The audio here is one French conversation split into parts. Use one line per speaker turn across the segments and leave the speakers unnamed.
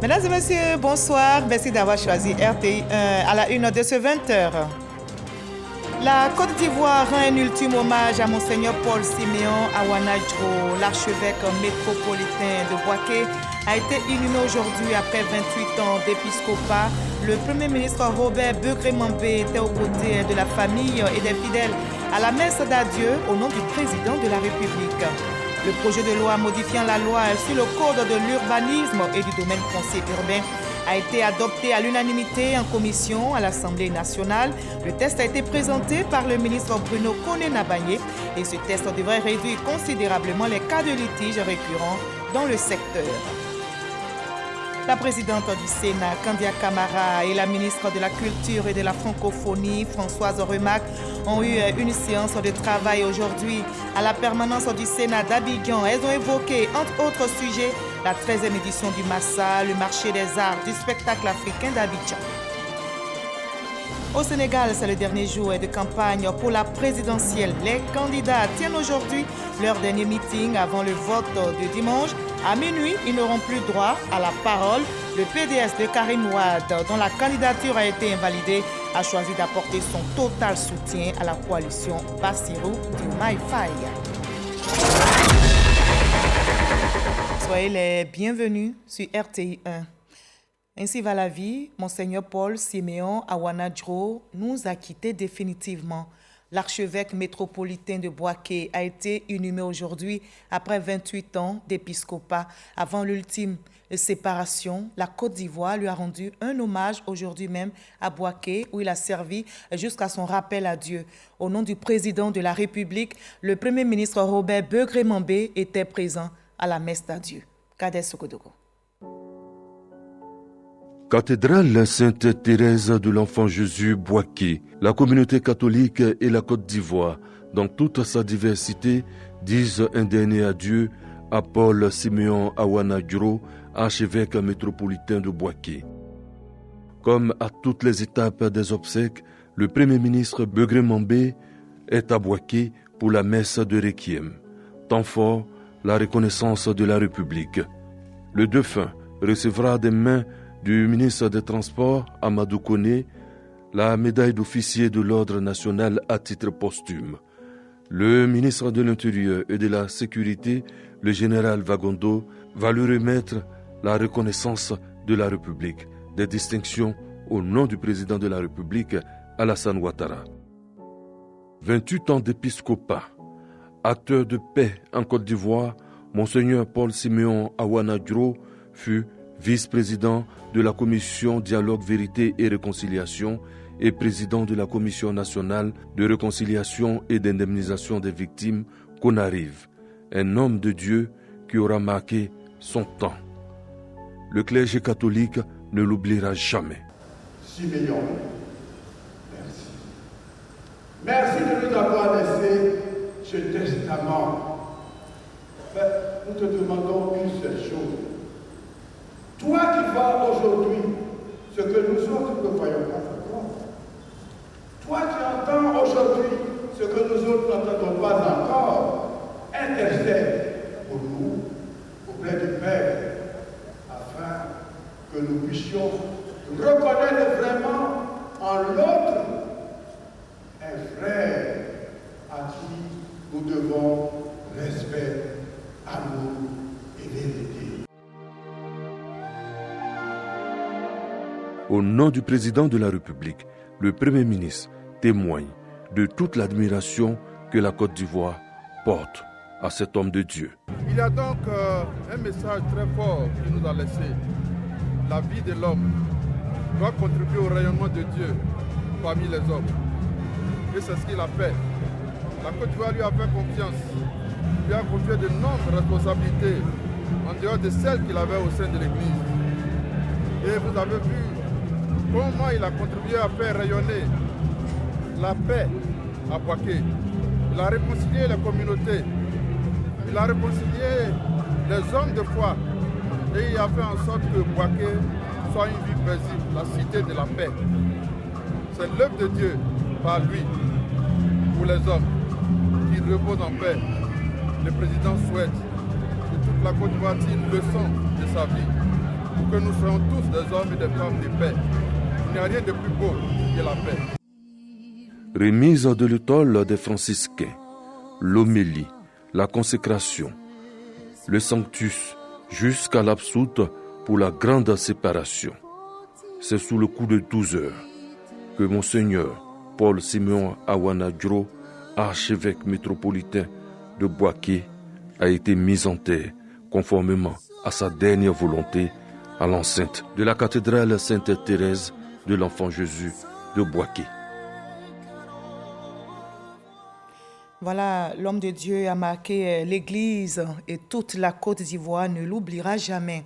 Mesdames et messieurs, bonsoir. Merci d'avoir choisi RTI 1 à la une de ce 20h. La Côte d'Ivoire rend un ultime hommage à Monseigneur Paul Siméon Awana-Djro. L'archevêque métropolitain de Bouaké a été inhumé aujourd'hui après 28 ans d'épiscopat. Le Premier ministre Robert Begré-Mambé était aux côtés de la famille et des fidèles à la messe d'adieu au nom du président de la République. Le projet de loi modifiant la loi sur le code de l'urbanisme et du domaine foncier urbain a été adopté à l'unanimité en commission à l'Assemblée nationale. Le texte a été présenté par le ministre Bruno Koné-Nabagné et ce texte devrait réduire considérablement les cas de litige récurrents dans le secteur. La présidente du Sénat, Kandia Camara, et la ministre de la Culture et de la Francophonie, Françoise Remac, ont eu une séance de travail aujourd'hui à la permanence du Sénat d'Abidjan. Elles ont évoqué, entre autres sujets, la 13e édition du Massa, le marché des arts du spectacle africain d'Abidjan. Au Sénégal, c'est le dernier jour de campagne pour la présidentielle. Les candidats tiennent aujourd'hui leur dernier meeting avant le vote de dimanche. À minuit, ils n'auront plus droit à la parole. Le PDS de Karim Wade, dont la candidature a été invalidée, a choisi d'apporter son total soutien à la coalition Bassirou Diomaye Faye. Soyez les bienvenus sur RTI 1. Ainsi va la vie, Monseigneur Paul Siméon Awana-Djro nous a quittés définitivement. L'archevêque métropolitain de Bouaké a été inhumé aujourd'hui après 28 ans d'épiscopat. Avant l'ultime séparation, la Côte d'Ivoire lui a rendu un hommage aujourd'hui même à Bouaké où il a servi jusqu'à son rappel à Dieu. Au nom du président de la République, le Premier ministre Robert Begré-Mambé était présent à la messe d'adieu. Kadès Sokodogo.
Cathédrale Sainte Thérèse de l'Enfant Jésus Bouaké, la communauté catholique et la Côte d'Ivoire, dans toute sa diversité, disent un dernier adieu à Paul Siméon Awana-Djro, archevêque métropolitain de Bouaké. Comme à toutes les étapes des obsèques, le Premier ministre Begré-Mambé est à Bouaké pour la messe de Requiem. Temps fort, la reconnaissance de la République. Le défunt recevra des mains du ministre des Transports, Amadou Koné, la médaille d'officier de l'Ordre national à titre posthume. Le ministre de l'Intérieur et de la Sécurité, le général Vagondo, va lui remettre la reconnaissance de la République, des distinctions au nom du président de la République, Alassane Ouattara. 28 ans d'épiscopat, acteur de paix en Côte d'Ivoire, Monseigneur Paul Siméon Awana-Djro fut vice-président de la commission Dialogue, Vérité et Réconciliation et président de la commission nationale de réconciliation et d'indemnisation des victimes Conarive, un homme de Dieu qui aura marqué son temps. Le clergé catholique ne l'oubliera jamais.
Siméon, merci. Merci de nous avoir laissé ce testament. Mais nous te demandons une seule chose. Toi qui vois aujourd'hui ce que nous autres ne voyons pas encore, toi qui entends aujourd'hui ce que nous autres n'entendons pas encore, intercède pour nous auprès du Père, afin que nous puissions reconnaître vraiment en l'autre un frère à qui nous devons respect, amour et vérité.
Au nom du président de la République, le Premier ministre témoigne de toute l'admiration que la Côte d'Ivoire porte à cet homme de Dieu.
Il y a donc un message très fort qu'il nous a laissé. La vie de l'homme doit contribuer au rayonnement de Dieu parmi les hommes. Et c'est ce qu'il a fait. La Côte d'Ivoire lui a fait confiance. Lui a confié de nombreuses responsabilités en dehors de celles qu'il avait au sein de l'Église. Et vous avez vu comment il a contribué à faire rayonner la paix à Bouaké. Il a réconcilié les communautés. Il a réconcilié les hommes de foi. Et il a fait en sorte que Bouaké soit une ville paisible, la cité de la paix. C'est l'œuvre de Dieu par lui, pour les hommes, qui reposent en paix. Le président souhaite que toute la Côte d'Ivoire tire une leçon de sa vie, pour que nous soyons tous des hommes et des femmes de paix. Il n'y a rien de plus beau que la paix.
Remise de l'étole des franciscains, l'homélie, la consécration, le sanctus, jusqu'à l'absoute pour la grande séparation. C'est sous le coup de 12 heures que Monseigneur Paul Siméon Awana-Djoro, archevêque métropolitain de Bouaké, a été mis en terre conformément à sa dernière volonté à l'enceinte de la cathédrale Sainte-Thérèse de l'Enfant Jésus de Bouaké.
Voilà, l'homme de Dieu a marqué l'Église et toute la Côte d'Ivoire ne l'oubliera jamais.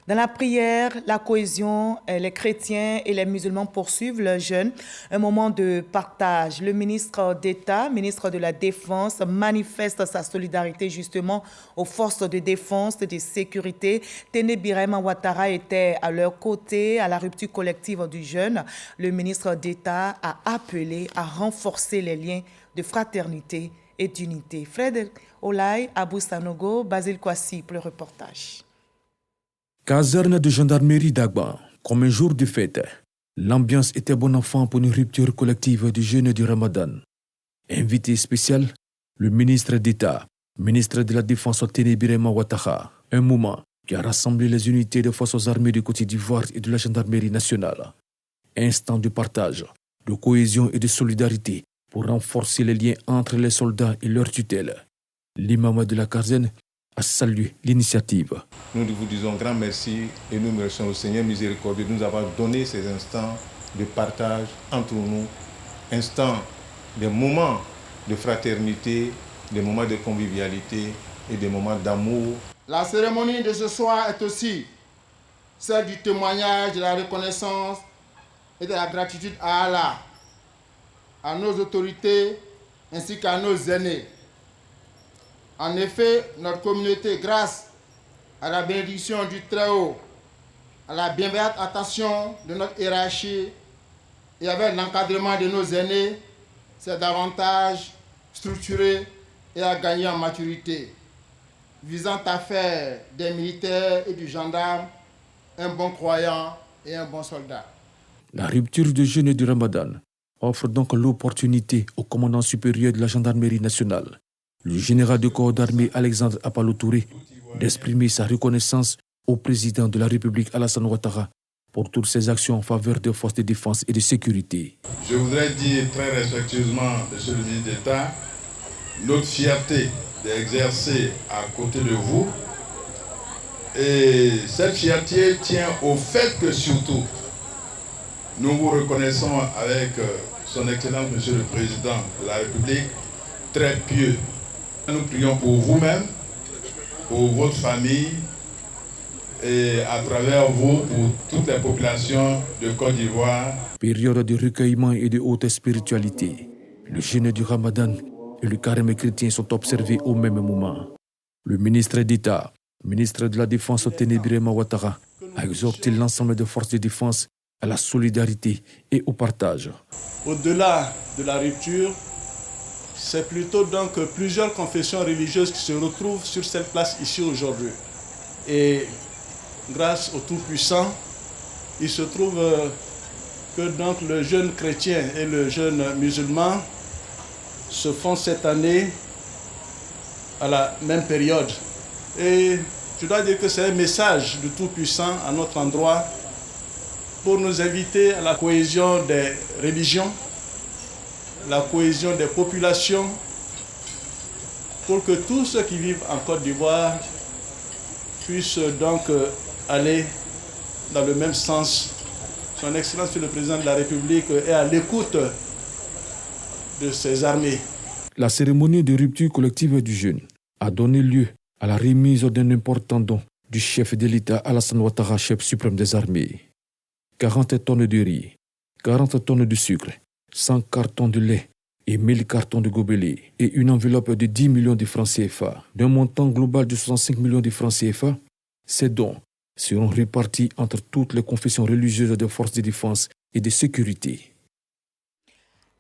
Dans la prière, la cohésion, les chrétiens et les musulmans poursuivent le jeûne, un moment de partage. Le ministre d'État, ministre de la Défense, manifeste sa solidarité justement aux forces de défense et de sécurité. Téné Birahim Ouattara était à leur côté à la rupture collective du jeûne. Le ministre d'État a appelé à renforcer les liens de fraternité et d'unité. Fred Olay, Abou Sanogo, Basile Kwasi pour le reportage.
Caserne de gendarmerie d'Agba, comme un jour de fête. L'ambiance était bon enfant pour une rupture collective du jeûne du Ramadan. Invité spécial, le ministre d'État, ministre de la Défense Téné Birahim Ouattara. Un moment qui a rassemblé les unités des forces armées de Côte d'Ivoire et de la gendarmerie nationale. Instant de partage, de cohésion et de solidarité pour renforcer les liens entre les soldats et leurs tutelles. L'imam de la caserne a salué l'initiative.
Nous vous disons grand merci et nous remercions au Seigneur miséricordieux de nous avoir donné ces instants de partage entre nous, instants, des moments de fraternité, des moments de convivialité et des moments d'amour.
La cérémonie de ce soir est aussi celle du témoignage de la reconnaissance et de la gratitude à Allah, à nos autorités ainsi qu'à nos aînés. En effet, notre communauté, grâce à la bénédiction du Très-Haut, à la bienveillante attention de notre hiérarchie et avec l'encadrement de nos aînés, s'est davantage structurée et a gagné en maturité, visant à faire des militaires et du gendarme un bon croyant et un bon soldat.
La rupture de jeûne du Ramadan offre donc l'opportunité au commandant supérieur de la gendarmerie nationale, le général de corps d'armée Alexandre Apalo Touré, d'exprimer sa reconnaissance au président de la République Alassane Ouattara pour toutes ses actions en faveur des forces de défense et de sécurité.
Je voudrais dire très respectueusement, Monsieur le ministre d'État, notre fierté d'exercer à côté de vous. Et cette fierté tient au fait que surtout, nous vous reconnaissons avec son Excellence Monsieur le Président de la République, très pieux. Nous prions pour vous-même, pour votre famille et à travers vous pour toutes les populations de Côte d'Ivoire.
Période de recueillement et de haute spiritualité. Le jeûne du Ramadan et le carême chrétien sont observés au même moment. Le ministre d'État, ministre de la Défense Téné Birahim Ouattara, a exhorté l'ensemble des forces de défense à la solidarité et au partage.
Au-delà de la rupture, c'est plutôt donc plusieurs confessions religieuses qui se retrouvent sur cette place ici aujourd'hui. Et grâce au Tout-Puissant, il se trouve que donc le jeune chrétien et le jeune musulman se font cette année à la même période. Et je dois dire que c'est un message du Tout-Puissant à notre endroit pour nous inviter à la cohésion des religions, la cohésion des populations, pour que tous ceux qui vivent en Côte d'Ivoire puissent donc aller dans le même sens. Son Excellence le Président de la République est à l'écoute de ses armées.
La cérémonie de rupture collective du jeûne a donné lieu à la remise d'un important don du chef de l'État Alassane Ouattara, chef suprême des armées. 40 tonnes de riz, 40 tonnes de sucre, 100 cartons de lait et 1000 cartons de gobelet et une enveloppe de 10 millions de francs CFA. D'un montant global de 65 millions de francs CFA, ces dons seront répartis entre toutes les confessions religieuses des forces de défense et de sécurité.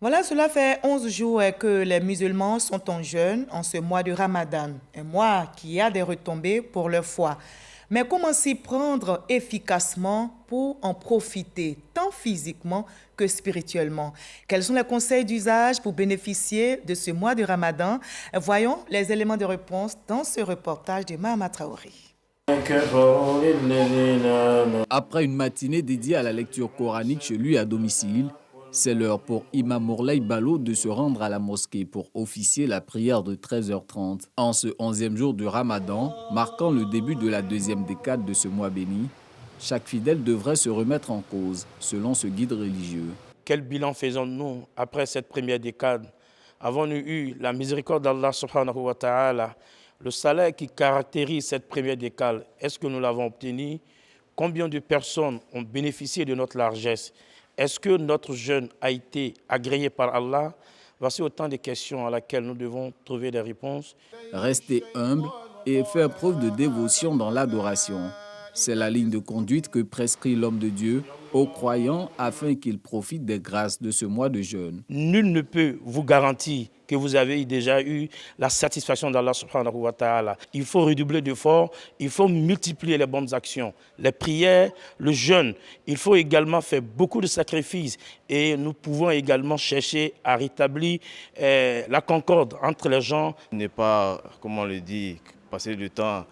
Voilà, cela fait 11 jours que les musulmans sont en jeûne en ce mois de Ramadan, un mois qui a des retombées pour leur foi. Mais comment s'y prendre efficacement pour en profiter tant physiquement que spirituellement? Quels sont les conseils d'usage pour bénéficier de ce mois de Ramadan? Voyons les éléments de réponse dans ce reportage de Mahama Traoré.
Après une matinée dédiée à la lecture coranique chez lui à domicile, c'est l'heure pour Imam Mourlay Balo de se rendre à la mosquée pour officier la prière de 13h30. En ce 11e jour du Ramadan, marquant le début de la deuxième décade de ce mois béni, chaque fidèle devrait se remettre en cause, selon ce guide religieux.
Quel bilan faisons-nous après cette première décade? Avons-nous eu la miséricorde d'Allah subhanahu wa ta'ala? Le salaire qui caractérise cette première décade, est-ce que nous l'avons obtenu? Combien de personnes ont bénéficié de notre largesse? Est-ce que notre jeûne a été agréé par Allah? Voici autant de questions à laquelle nous devons trouver des réponses.
Rester humble et faire preuve de dévotion dans l'adoration. C'est la ligne de conduite que prescrit l'homme de Dieu aux croyants afin qu'ils profitent des grâces de ce mois de jeûne.
Nul ne peut vous garantir que vous avez déjà eu la satisfaction d'Allah subhanahu wa ta'ala. Il faut redoubler d'efforts, il faut multiplier les bonnes actions, les prières, le jeûne. Il faut également faire beaucoup de sacrifices et nous pouvons également chercher à rétablir la concorde entre les gens.
Ne pas, comme on le dit, passer du temps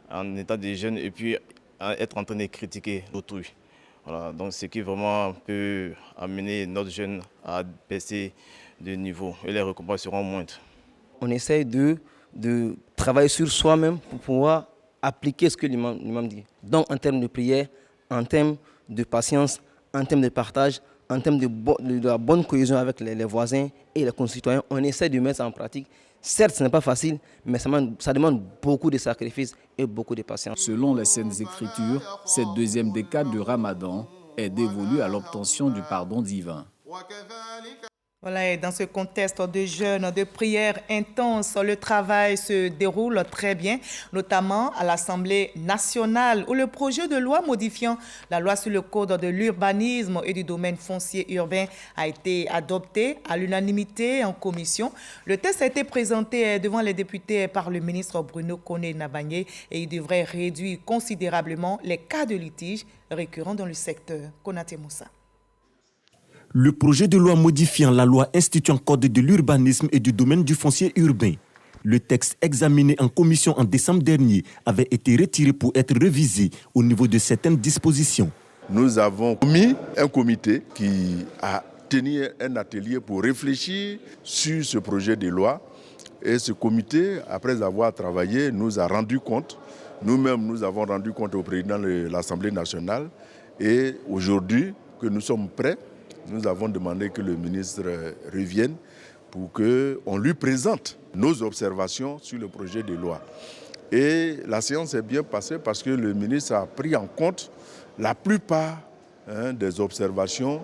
en état de jeûne et puis être en train de critiquer autrui. Voilà, donc ce qui vraiment peut amener notre jeune à baisser de niveau et les récompenses seront moindres.
On essaye de travailler sur soi-même pour pouvoir appliquer ce que l'imam dit. Donc en termes de prière, en termes de patience, en termes de partage, en termes de la bonne cohésion avec les voisins et les concitoyens, on essaie de mettre ça en pratique. Certes, ce n'est pas facile, mais ça demande beaucoup de sacrifices et beaucoup de patience.
Selon les Saintes Écritures, cette deuxième décade du Ramadan est dévolue à l'obtention du pardon divin.
Voilà, et dans ce contexte de jeûne, de prière intense, le travail se déroule très bien, notamment à l'Assemblée nationale, où le projet de loi modifiant la loi sur le code de l'urbanisme et du domaine foncier urbain a été adopté à l'unanimité en commission. Le texte a été présenté devant les députés par le ministre Bruno Koné-Nabagné et il devrait réduire considérablement les cas de litige récurrents dans le secteur. Konaté Moussa.
Le projet de loi modifiant la loi instituant code de l'urbanisme et du domaine du foncier urbain. Le texte examiné en commission en décembre dernier avait été retiré pour être révisé au niveau de certaines dispositions.
Nous avons mis un comité qui a tenu un atelier pour réfléchir sur ce projet de loi. Et ce comité, après avoir travaillé, nous a rendu compte. Nous-mêmes, nous avons rendu compte au président de l'Assemblée nationale. Et aujourd'hui, que nous sommes prêts, nous avons demandé que le ministre revienne pour qu'on lui présente nos observations sur le projet de loi. Et la séance est bien passée parce que le ministre a pris en compte la plupart des observations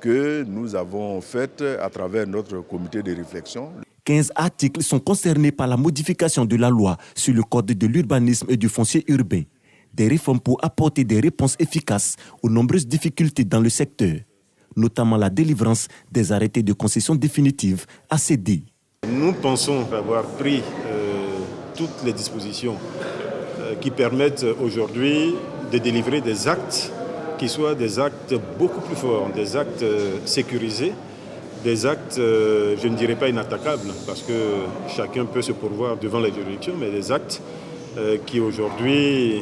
que nous avons faites à travers notre comité de réflexion.
15 articles sont concernés par la modification de la loi sur le code de l'urbanisme et du foncier urbain. Des réformes pour apporter des réponses efficaces aux nombreuses difficultés dans le secteur, notamment la délivrance des arrêtés de concession définitive ACD.
Nous pensons avoir pris toutes les dispositions qui permettent aujourd'hui de délivrer des actes qui soient des actes beaucoup plus forts, des actes sécurisés, des actes, je ne dirais pas inattaquables, parce que chacun peut se pourvoir devant la juridiction, mais des actes qui aujourd'hui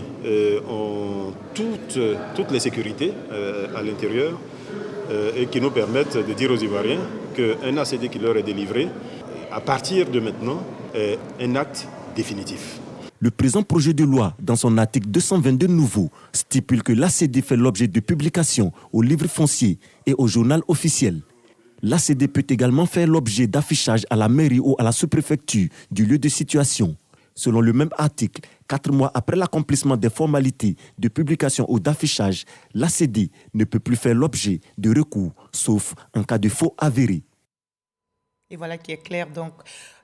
ont toutes les sécurités à l'intérieur, et qui nous permettent de dire aux Ivoiriens qu'un ACD qui leur est délivré, à partir de maintenant, est un acte définitif.
Le présent projet de loi, dans son article 222 nouveau, stipule que l'ACD fait l'objet de publication au livre foncier et au journal officiel. L'ACD peut également faire l'objet d'affichage à la mairie ou à la sous-préfecture du lieu de situation. Selon le même article, 4 mois après l'accomplissement des formalités de publication ou d'affichage, l'ACD ne peut plus faire l'objet de recours, sauf en cas de faux avéré.
Et voilà qui est clair. Donc,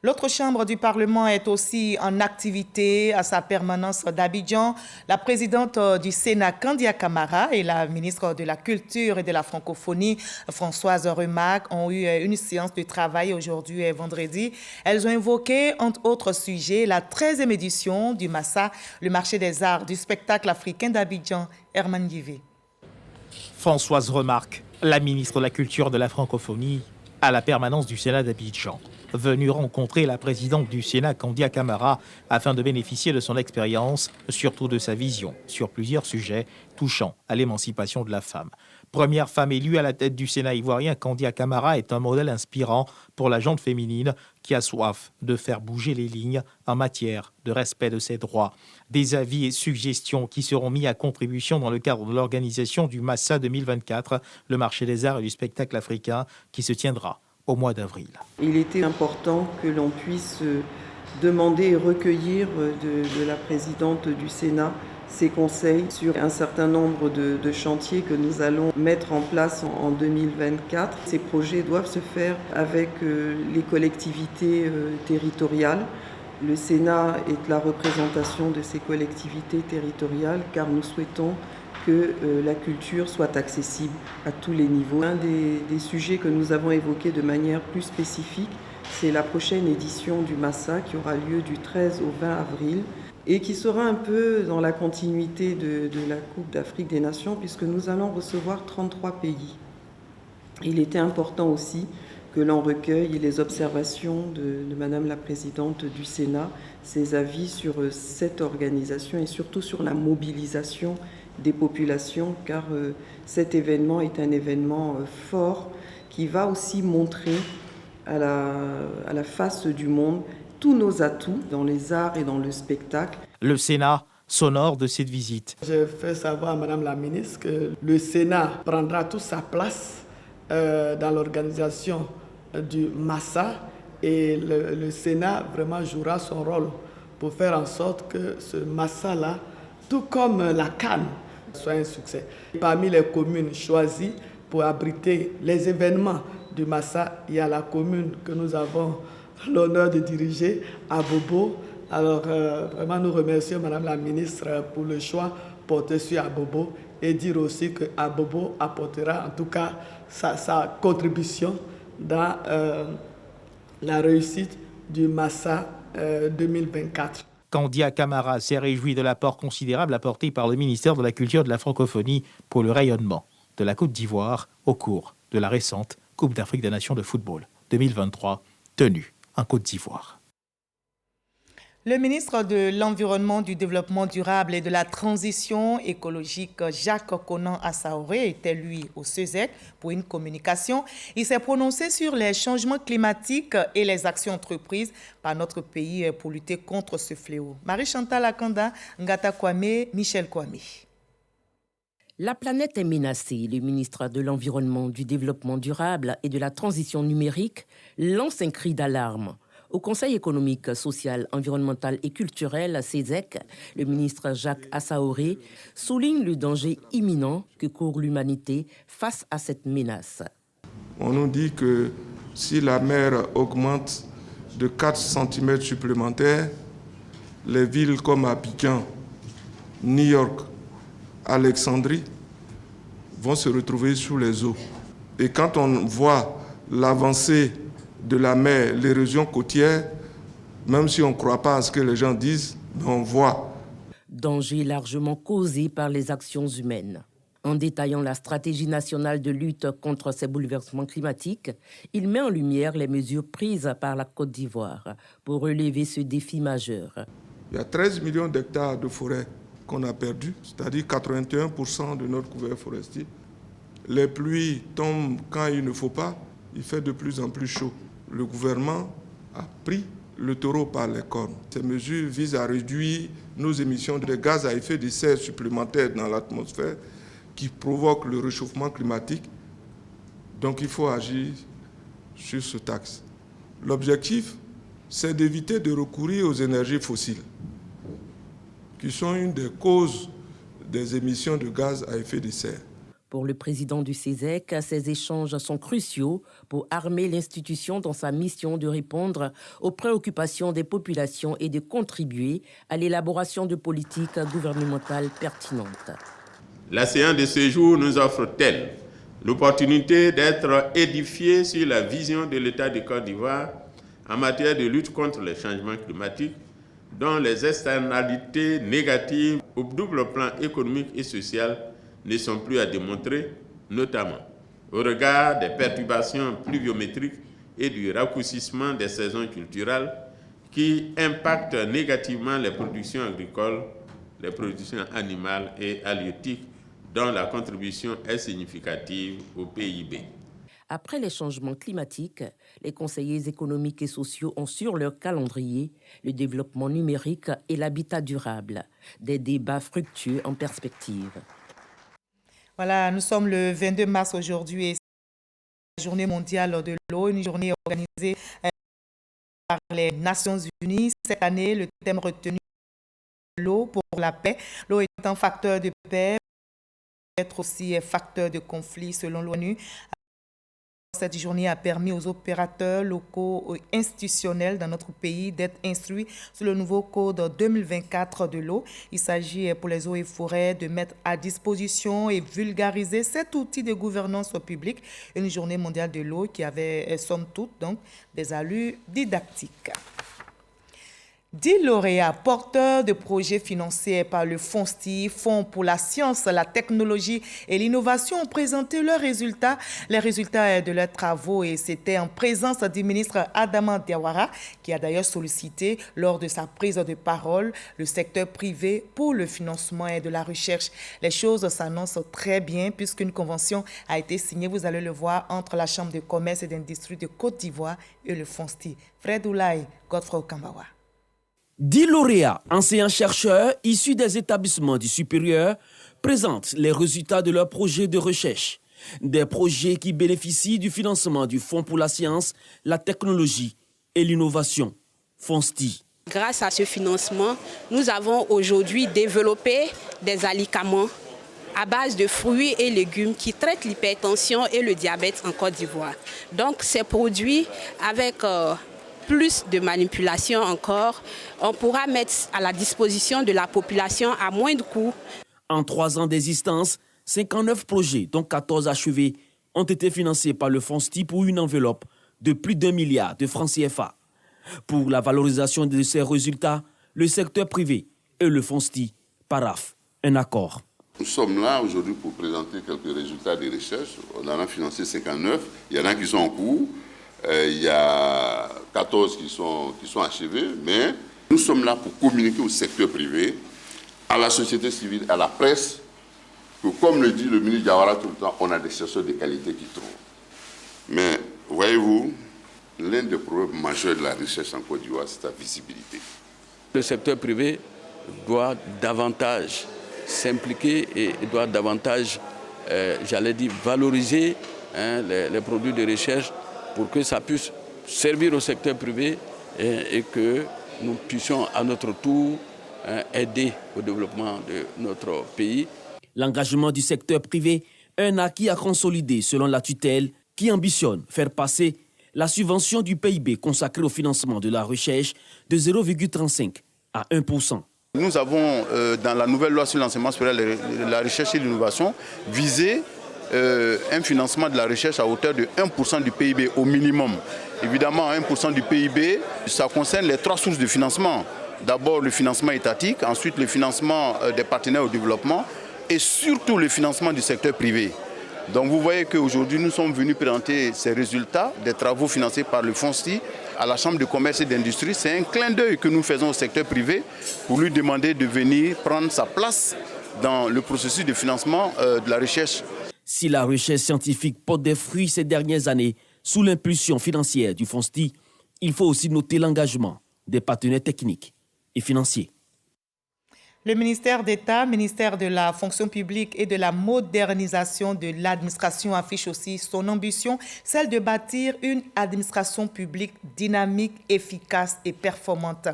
l'autre chambre du Parlement est aussi en activité à sa permanence d'Abidjan. La présidente du Sénat, Kandia Camara, et la ministre de la Culture et de la Francophonie, Françoise Remarque, ont eu une séance de travail aujourd'hui et vendredi. Elles ont évoqué, entre autres sujets, la 13e édition du Massa, le marché des arts du spectacle africain d'Abidjan. Herman Guivé.
Françoise Remarque, la ministre de la Culture et de la Francophonie, à la permanence du Sénat d'Abidjan, venue rencontrer la présidente du Sénat, Kandia Camara, afin de bénéficier de son expérience, surtout de sa vision, sur plusieurs sujets touchant à l'émancipation de la femme. Première femme élue à la tête du Sénat ivoirien, Kandia Camara est un modèle inspirant pour la gente féminine qui a soif de faire bouger les lignes en matière de respect de ses droits. Des avis et suggestions qui seront mis à contribution dans le cadre de l'organisation du Massa 2024, le marché des arts et du spectacle africain, qui se tiendra au mois d'avril.
Il était important que l'on puisse demander et recueillir de la présidente du Sénat ses conseils sur un certain nombre de chantiers que nous allons mettre en place en 2024. Ces projets doivent se faire avec les collectivités territoriales. Le Sénat est la représentation de ces collectivités territoriales car nous souhaitons que la culture soit accessible à tous les niveaux. Un des sujets que nous avons évoqués de manière plus spécifique, c'est la prochaine édition du Massa qui aura lieu du 13 au 20 avril et qui sera un peu dans la continuité de la Coupe d'Afrique des Nations puisque nous allons recevoir 33 pays. Il était important aussi que l'on recueille les observations de Madame la Présidente du Sénat, ses avis sur cette organisation et surtout sur la mobilisation des populations, car cet événement est un événement fort qui va aussi montrer à la face du monde tous nos atouts dans les arts et dans le spectacle.
Le Sénat s'honore de cette visite.
Je fais savoir à Madame la ministre que le Sénat prendra toute sa place dans l'organisation du Massa et le Sénat vraiment jouera son rôle pour faire en sorte que ce Massa-là, tout comme la Cannes, soit un succès. Parmi les communes choisies pour abriter les événements du Massa, il y a la commune que nous avons l'honneur de diriger, Abobo. Alors vraiment nous remercions Madame la ministre pour le choix porté sur Abobo et dire aussi que Abobo apportera en tout cas sa contribution dans la réussite du Massa 2024.
Kandia Camara s'est réjoui de l'apport considérable apporté par le ministère de la Culture et de la Francophonie pour le rayonnement de la Côte d'Ivoire au cours de la récente Coupe d'Afrique des Nations de football 2023 tenue en Côte d'Ivoire.
Le ministre de l'Environnement, du Développement durable et de la Transition écologique, Jacques Konan Assaoré, était lui au CESEC pour une communication. Il s'est prononcé sur les changements climatiques et les actions entreprises par notre pays pour lutter contre ce fléau. Marie-Chantal Akanda, Ngata Kwame, Michel Kwame.
La planète est menacée. Le ministre de l'Environnement, du Développement durable et de la Transition numérique lance un cri d'alarme. Au Conseil économique, social, environnemental et culturel, CESEC, le ministre Jacques Assaoré souligne le danger imminent que court l'humanité face à cette menace.
On nous dit que si la mer augmente de 4 cm supplémentaires, les villes comme Abidjan, New York, Alexandrie vont se retrouver sous les eaux. Et quand on voit l'avancée de la mer, l'érosion côtière, même si on ne croit pas à ce que les gens disent, on voit.
Danger largement causé par les actions humaines. En détaillant la stratégie nationale de lutte contre ces bouleversements climatiques, il met en lumière les mesures prises par la Côte d'Ivoire pour relever ce défi majeur.
Il y a 13 millions d'hectares de forêt qu'on a perdus, c'est-à-dire 81% de notre couvert forestier. Les pluies tombent quand il ne faut pas, il fait de plus en plus chaud. Le gouvernement a pris le taureau par les cornes. Ces mesures visent à réduire nos émissions de gaz à effet de serre supplémentaires dans l'atmosphère qui provoquent le réchauffement climatique. Donc il faut agir sur ce axe. L'objectif, c'est d'éviter de recourir aux énergies fossiles, qui sont une des causes des émissions de gaz à effet de serre.
Pour le président du CESEC, ces échanges sont cruciaux pour armer l'institution dans sa mission de répondre aux préoccupations des populations et de contribuer à l'élaboration de politiques gouvernementales pertinentes.
La séance de ce jour nous offre-t-elle l'opportunité d'être édifiés sur la vision de l'État de Côte d'Ivoire en matière de lutte contre les changements climatiques, dont les externalités négatives au double plan économique et social ne sont plus à démontrer, notamment au regard des perturbations pluviométriques et du raccourcissement des saisons culturelles qui impactent négativement les productions agricoles, les productions animales et halieutiques, dont la contribution est significative au PIB.
Après les changements climatiques, les conseillers économiques et sociaux ont sur leur calendrier le développement numérique et l'habitat durable, des débats fructueux en perspective.
Voilà, nous sommes le 22 mars aujourd'hui et c'est la journée mondiale de l'eau, une journée organisée par les Nations Unies. Cette année, le thème retenu est l'eau pour la paix. L'eau est un facteur de paix, peut être aussi un facteur de conflit selon l'ONU. Cette journée a permis aux opérateurs locaux et institutionnels dans notre pays d'être instruits sur le nouveau code 2024 de l'eau. Il s'agit pour les eaux et forêts de mettre à disposition et vulgariser cet outil de gouvernance publique. Une journée mondiale de l'eau qui avait, somme toute, donc, des allures didactiques. 10 lauréats porteurs de projets financés par le FONSTI, Fonds pour la science, la technologie et l'innovation, ont présenté les résultats de leurs travaux, et c'était en présence du ministre Adama Diawara, qui a d'ailleurs sollicité lors de sa prise de parole le secteur privé pour le financement et de la recherche. Les choses s'annoncent très bien puisqu'une convention a été signée, vous allez le voir, entre la Chambre de commerce et d'industrie de Côte d'Ivoire et le FONSTI. Fred Oulaye, Godfrey Okambawa.
10 lauréats, enseignants-chercheurs issus des établissements du supérieur présentent les résultats de leurs projets de recherche. Des projets qui bénéficient du financement du Fonds pour la science, la technologie et l'innovation, FONSTI.
Grâce à ce financement, nous avons aujourd'hui développé des alicaments à base de fruits et légumes qui traitent l'hypertension et le diabète en Côte d'Ivoire. Donc ces produits avec plus de manipulation encore, on pourra mettre à la disposition de la population à moindre coût.
En 3 ans d'existence, 59 projets, dont 14 achevés, ont été financés par le FONSTI pour une enveloppe de plus d'1 milliard de francs CFA. Pour la valorisation de ces résultats, le secteur privé et le FONSTI paraphent un accord.
Nous sommes là aujourd'hui pour présenter quelques résultats des recherches. On en a financé 59, il y en a qui sont en cours. Il y a 14 qui sont achevés, mais nous sommes là pour communiquer au secteur privé, à la société civile, à la presse, que comme le dit le ministre Diawara tout le temps, on a des chercheurs de qualité qui trouvent. Mais voyez-vous, l'un des problèmes majeurs de la recherche en Côte d'Ivoire, c'est la visibilité.
Le secteur privé doit davantage s'impliquer et doit davantage, valoriser les produits de recherche pour que ça puisse servir au secteur privé et que nous puissions à notre tour aider au développement de notre pays.
L'engagement du secteur privé est un acquis à consolider selon la tutelle qui ambitionne faire passer la subvention du PIB consacrée au financement de la recherche de 0,35 à 1%.
Nous avons, dans la nouvelle loi sur l'enseignement supérieur, la recherche et l'innovation, visé un financement de la recherche à hauteur de 1% du PIB au minimum. Évidemment, 1% du PIB, ça concerne les 3 sources de financement. D'abord le financement étatique, ensuite le financement des partenaires au développement et surtout le financement du secteur privé. Donc vous voyez qu'aujourd'hui nous sommes venus présenter ces résultats des travaux financés par le FONSTI à la Chambre de commerce et d'industrie. C'est un clin d'œil que nous faisons au secteur privé pour lui demander de venir prendre sa place dans le processus de financement de la recherche.
Si la recherche scientifique porte des fruits ces dernières années sous l'impulsion financière du FONSTI, il faut aussi noter l'engagement des partenaires techniques et financiers.
Le ministère d'État, ministère de la fonction publique et de la modernisation de l'administration affiche aussi son ambition, celle de bâtir une administration publique dynamique, efficace et performante.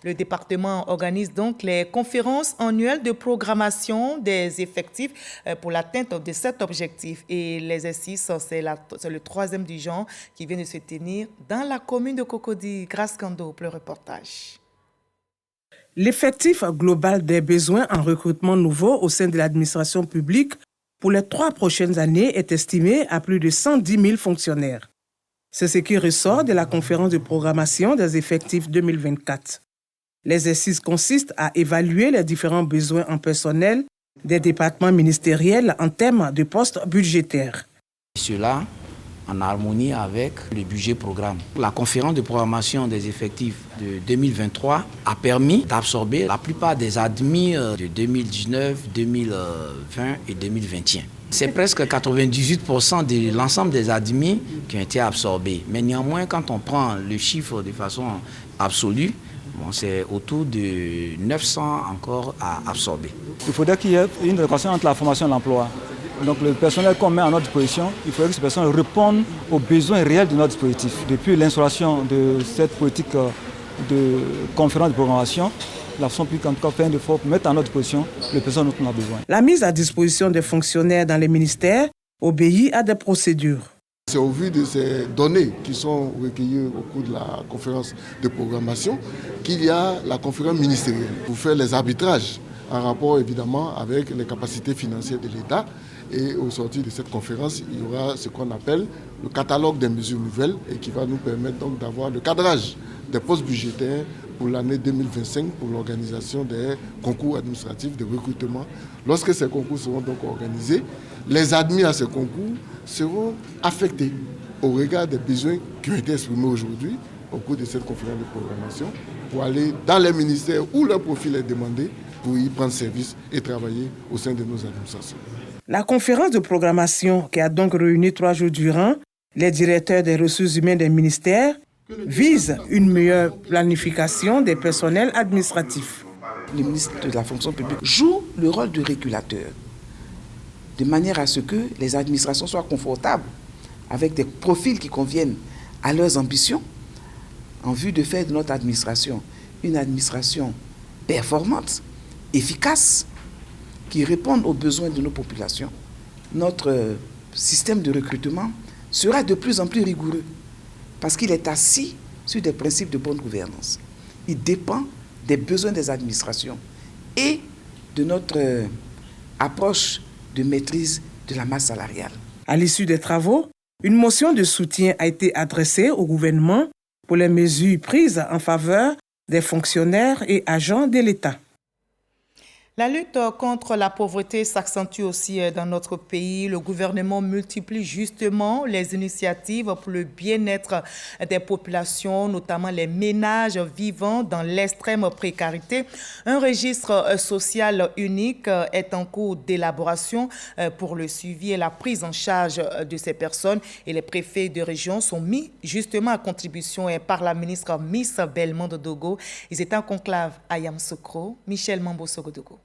Le département organise donc les conférences annuelles de programmation des effectifs pour l'atteinte de cet objectif. Et l'exercice, c'est le 3e du genre qui vient de se tenir dans la commune de Cocody. Grâce Kando pour le reportage.
L'effectif global des besoins en recrutement nouveau au sein de l'administration publique pour les 3 prochaines années est estimé à plus de 110 000 fonctionnaires. C'est ce qui ressort de la conférence de programmation des effectifs 2024. L'exercice consiste à évaluer les différents besoins en personnel des départements ministériels en termes de postes budgétaires.
Cela en harmonie avec le budget programme. La conférence de programmation des effectifs de 2023 a permis d'absorber la plupart des admis de 2019, 2020 et 2021. C'est presque 98% de l'ensemble des admis qui ont été absorbés. Mais néanmoins, quand on prend le chiffre de façon absolue, c'est autour de 900 encore à absorber.
Il faudrait qu'il y ait une relation entre la formation et l'emploi. Donc le personnel qu'on met à notre disposition, il faudrait que ce personnel réponde aux besoins réels de notre dispositif. Depuis l'instauration de cette politique de conférence de programmation, la fonction publique en tout cas fait un effort pour mettre à notre disposition le personnel dont on a besoin.
La mise à disposition des fonctionnaires dans les ministères obéit à des procédures.
C'est au vu de ces données qui sont recueillies au cours de la conférence de programmation qu'il y a la conférence ministérielle pour faire les arbitrages en rapport évidemment avec les capacités financières de l'État. Et au sortir de cette conférence, il y aura ce qu'on appelle le catalogue des mesures nouvelles et qui va nous permettre donc d'avoir le cadrage des postes budgétaires pour l'année 2025 pour l'organisation des concours administratifs de recrutement. Lorsque ces concours seront donc organisés, les admis à ces concours seront affectés au regard des besoins qui ont été exprimés aujourd'hui au cours de cette conférence de programmation pour aller dans les ministères où leur profil est demandé pour y prendre service et travailler au sein de nos administrations.
La conférence de programmation, qui a donc réuni 3 jours durant les directeurs des ressources humaines des ministères, vise une meilleure planification des personnels administratifs.
Le ministre de la fonction publique joue le rôle de régulateur, de manière à ce que les administrations soient confortables avec des profils qui conviennent à leurs ambitions, en vue de faire de notre administration une administration performante, efficace, qui répondent aux besoins de nos populations. Notre système de recrutement sera de plus en plus rigoureux parce qu'il est assis sur des principes de bonne gouvernance. Il dépend des besoins des administrations et de notre approche de maîtrise de la masse salariale.
À l'issue des travaux, une motion de soutien a été adressée au gouvernement pour les mesures prises en faveur des fonctionnaires et agents de l'État.
La lutte contre la pauvreté s'accentue aussi dans notre pays. Le gouvernement multiplie justement les initiatives pour le bien-être des populations, notamment les ménages vivant dans l'extrême précarité. Un registre social unique est en cours d'élaboration pour le suivi et la prise en charge de ces personnes. Et les préfets de région sont mis justement à contribution par la ministre Miss Belmondo Dogo. Ils étaient en conclave à Yamoussoukro, Michel Mambo-Sogodogo.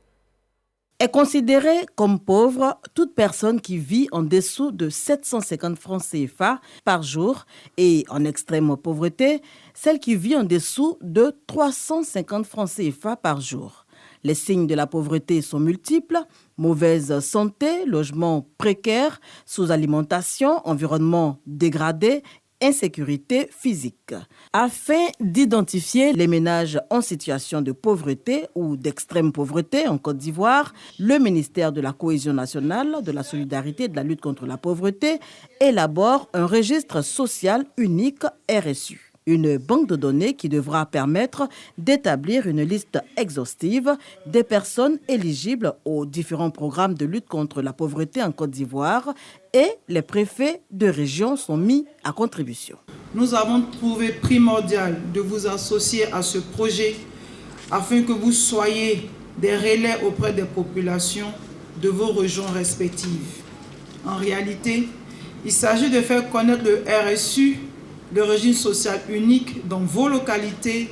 Est considérée comme pauvre toute personne qui vit en dessous de 750 francs CFA par jour et en extrême pauvreté, celle qui vit en dessous de 350 francs CFA par jour. Les signes de la pauvreté sont multiples: mauvaise santé, logement précaire, sous-alimentation, environnement dégradé, insécurité physique. Afin d'identifier les ménages en situation de pauvreté ou d'extrême pauvreté en Côte d'Ivoire, le ministère de la Cohésion nationale, de la solidarité et de la lutte contre la pauvreté élabore un registre social unique RSU. Une banque de données qui devra permettre d'établir une liste exhaustive des personnes éligibles aux différents programmes de lutte contre la pauvreté en Côte d'Ivoire et les préfets de région sont mis à contribution.
Nous avons trouvé primordial de vous associer à ce projet afin que vous soyez des relais auprès des populations de vos régions respectives. En réalité, il s'agit de faire connaître le RSU, le régime social unique dans vos localités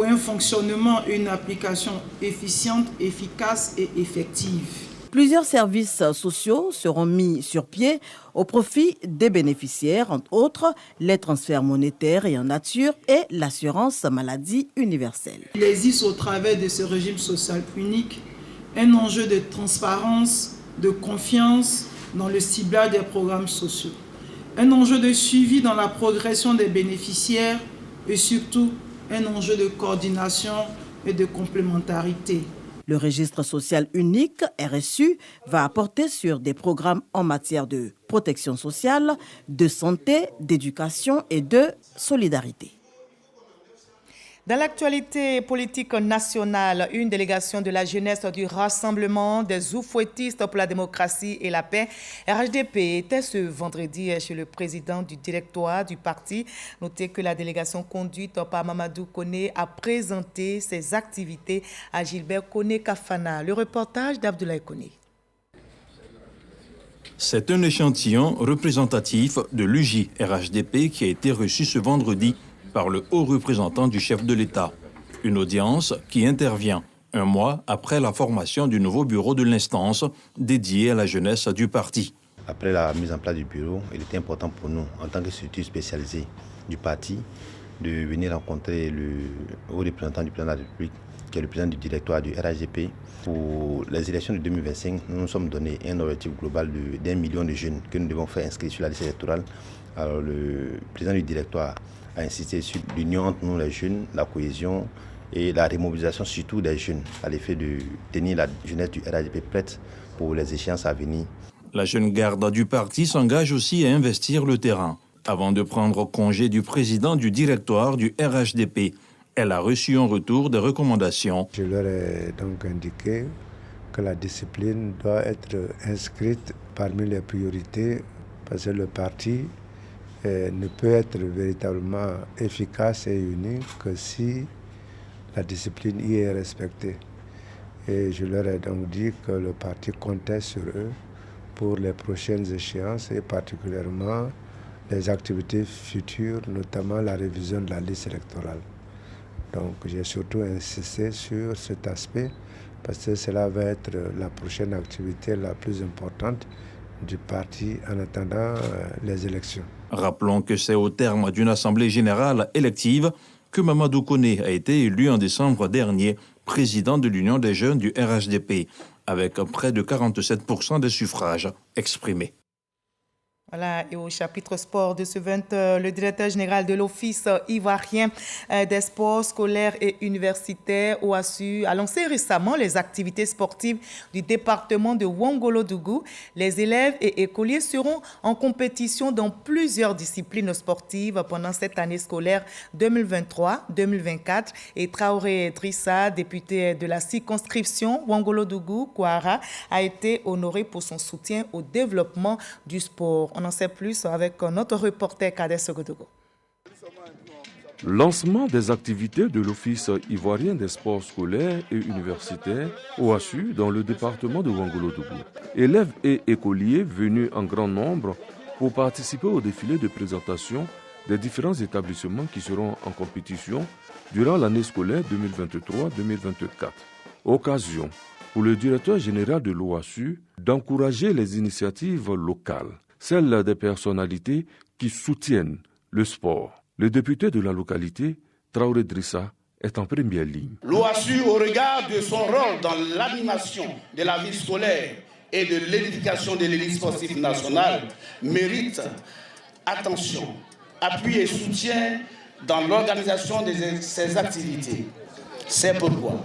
pour un fonctionnement et une application efficiente, efficace et effective.
Plusieurs services sociaux seront mis sur pied au profit des bénéficiaires, entre autres les transferts monétaires et en nature et l'assurance maladie universelle.
Il existe au travers de ce régime social unique un enjeu de transparence, de confiance dans le ciblage des programmes sociaux, un enjeu de suivi dans la progression des bénéficiaires et surtout un enjeu de coordination et de complémentarité.
Le registre social unique, RSU, va apporter sur des programmes en matière de protection sociale, de santé, d'éducation et de solidarité.
Dans l'actualité politique nationale, une délégation de la jeunesse du Rassemblement des oufouettistes pour la démocratie et la paix, RHDP, était ce vendredi chez le président du directoire du parti. Notez que la délégation conduite par Mamadou Koné a présenté ses activités à Gilbert Koné Kafana. Le reportage d'Abdoulaye Koné.
C'est un échantillon représentatif de l'UJ-RHDP qui a été reçu ce vendredi par le haut représentant du chef de l'État. Une audience qui intervient un mois après la formation du nouveau bureau de l'instance dédié à la jeunesse du parti.
Après la mise en place du bureau, il était important pour nous, en tant que structure spécialisée du parti, de venir rencontrer le haut représentant du président de la République, qui est le président du directoire du RHDP. Pour les élections de 2025, nous nous sommes donné un objectif global d'1 million de jeunes que nous devons faire inscrire sur la liste électorale. Alors le président du directoire a insisté sur l'union entre nous les jeunes, la cohésion et la remobilisation surtout des jeunes, à l'effet de tenir la jeunesse du RHDP prête pour les échéances à venir.
La jeune garde du parti s'engage aussi à investir le terrain. Avant de prendre congé du président du directoire du RHDP, elle a reçu en retour des recommandations.
Je leur ai donc indiqué que la discipline doit être inscrite parmi les priorités parce que le parti ne peut être véritablement efficace et uni que si la discipline y est respectée. Et je leur ai donc dit que le parti comptait sur eux pour les prochaines échéances et particulièrement les activités futures, notamment la révision de la liste électorale. Donc j'ai surtout insisté sur cet aspect parce que cela va être la prochaine activité la plus importante du parti en attendant les élections.
Rappelons que c'est au terme d'une assemblée générale élective que Mamadou Koné a été élu en décembre dernier président de l'Union des jeunes du RHDP, avec près de 47% des suffrages exprimés.
Voilà, et au chapitre sport de ce 20h, le directeur général de l'Office ivoirien des sports scolaires et universitaires, OASU, a lancé récemment les activités sportives du département de Ouangolo-Dougou. Les élèves et écoliers seront en compétition dans plusieurs disciplines sportives pendant cette année scolaire 2023-2024. Et Traoré Drissa, député de la circonscription Ouangolo-Dougou-Kouara, a été honoré pour son soutien au développement du sport. On en sait plus avec notre reporter Kader Sogodogo.
Lancement des activités de l'Office ivoirien des sports scolaires et universitaires, OASU, dans le département de Ouangolo-Dougou. Élèves et écoliers venus en grand nombre pour participer au défilé de présentation des différents établissements qui seront en compétition durant l'année scolaire 2023-2024. Occasion pour le directeur général de l'OASU d'encourager les initiatives locales, celles des personnalités qui soutiennent le sport. Le député de la localité, Traoré Drissa, est en première ligne.
L'OASU, au regard de son rôle dans l'animation de la vie scolaire et de l'édification de l'élite sportive nationale, mérite attention, appui et soutien dans l'organisation de ses activités. C'est pourquoi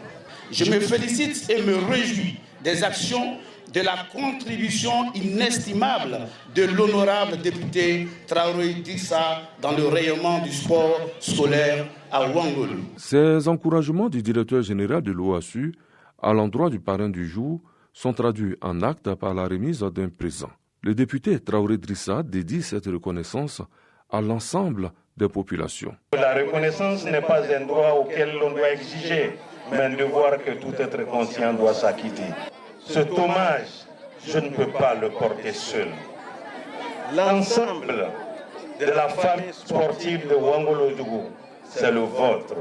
je me félicite et me réjouis des actions de la contribution inestimable de l'honorable député Traoré Drissa dans le rayonnement du sport scolaire à Ouangolo.
Ces encouragements du directeur général de l'OASU à l'endroit du parrain du jour sont traduits en actes par la remise d'un présent. Le député Traoré Drissa dédie cette reconnaissance à l'ensemble des populations.
La reconnaissance n'est pas un droit auquel l'on doit exiger, mais un devoir que tout être conscient doit s'acquitter. Cet hommage, je ne peux pas le porter seul. L'ensemble de la famille sportive de Ouangolo-Dougou, c'est le vôtre.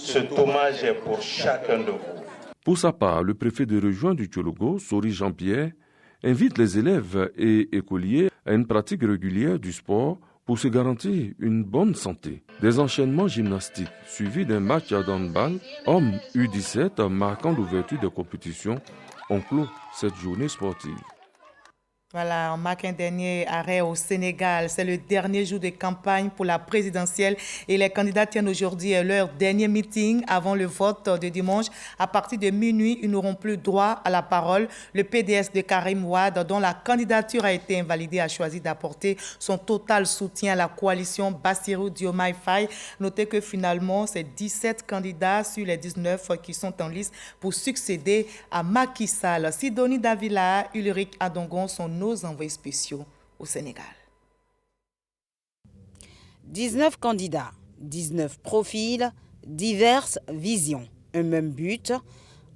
Cet hommage est pour chacun de vous.
Pour sa part, le préfet de région du Tchologo, Sori Jean-Pierre, invite les élèves et écoliers à une pratique régulière du sport pour se garantir une bonne santé. Des enchaînements gymnastiques suivis d'un match d'handball hommes U17 marquant l'ouverture des compétitions ont clos cette journée sportive.
Voilà, on marque un dernier arrêt au Sénégal. C'est le dernier jour de campagne pour la présidentielle et les candidats tiennent aujourd'hui leur dernier meeting avant le vote de dimanche. À partir de minuit, ils n'auront plus droit à la parole. Le PDS de Karim Wade, dont la candidature a été invalidée, a choisi d'apporter son total soutien à la coalition Bassirou Diomaye Faye. Notez que finalement, c'est 17 candidats sur les 19 qui sont en liste pour succéder à Macky Sall. Sidonie Davila, Ulrich Adongon sont nos envoyés spéciaux au Sénégal.
19 candidats, 19 profils, diverses visions. Un même but,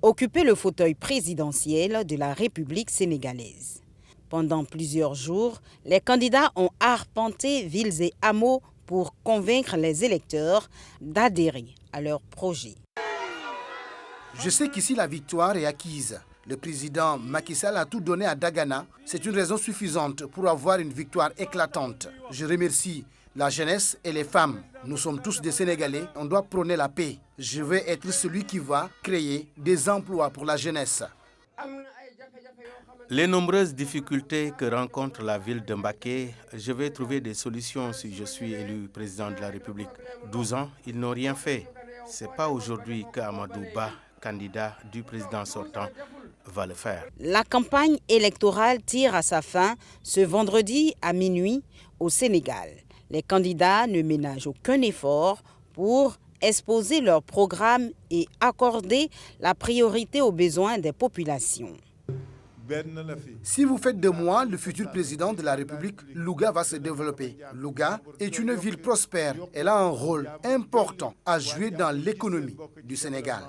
occuper le fauteuil présidentiel de la République sénégalaise. Pendant plusieurs jours, les candidats ont arpenté villes et hameaux pour convaincre les électeurs d'adhérer à leur projet.
Je sais qu'ici la victoire est acquise. Le président Macky Sall a tout donné à Dagana. C'est une raison suffisante pour avoir une victoire éclatante. Je remercie la jeunesse et les femmes. Nous sommes tous des Sénégalais. On doit prôner la paix. Je vais être celui qui va créer des emplois pour la jeunesse.
Les nombreuses difficultés que rencontre la ville de Mbacké, je vais trouver des solutions si je suis élu président de la République. 12 ans, ils n'ont rien fait. Ce n'est pas aujourd'hui qu'Amadou Ba, candidat du président sortant, va le faire.
La campagne électorale tire à sa fin ce vendredi à minuit au Sénégal. Les candidats ne ménagent aucun effort pour exposer leur programme et accorder la priorité aux besoins des populations.
Si vous faites de moi le futur président de la République, Louga va se développer. Louga est une ville prospère. Elle a un rôle important à jouer dans l'économie du Sénégal.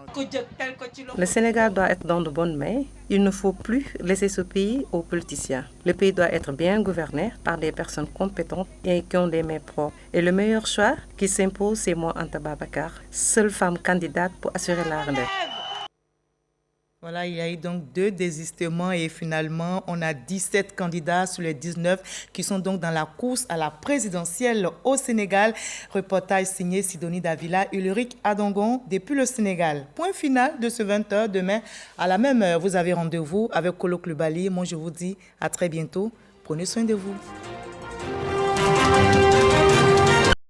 Le Sénégal doit être dans de bonnes mains. Il ne faut plus laisser ce pays aux politiciens. Le pays doit être bien gouverné par des personnes compétentes et qui ont des mains propres. Et le meilleur choix qui s'impose, c'est moi, Anta Babacar, seule femme candidate pour assurer la relève.
Voilà, il y a eu donc 2 désistements et finalement, on a 17 candidats sur les 19 qui sont donc dans la course à la présidentielle au Sénégal. Reportage signé Sidonie Davila, Ulrich Adongon depuis le Sénégal. Point final de ce 20h. Demain, à la même heure, vous avez rendez-vous avec Kolo Klubali. Moi, je vous dis à très bientôt. Prenez soin de vous.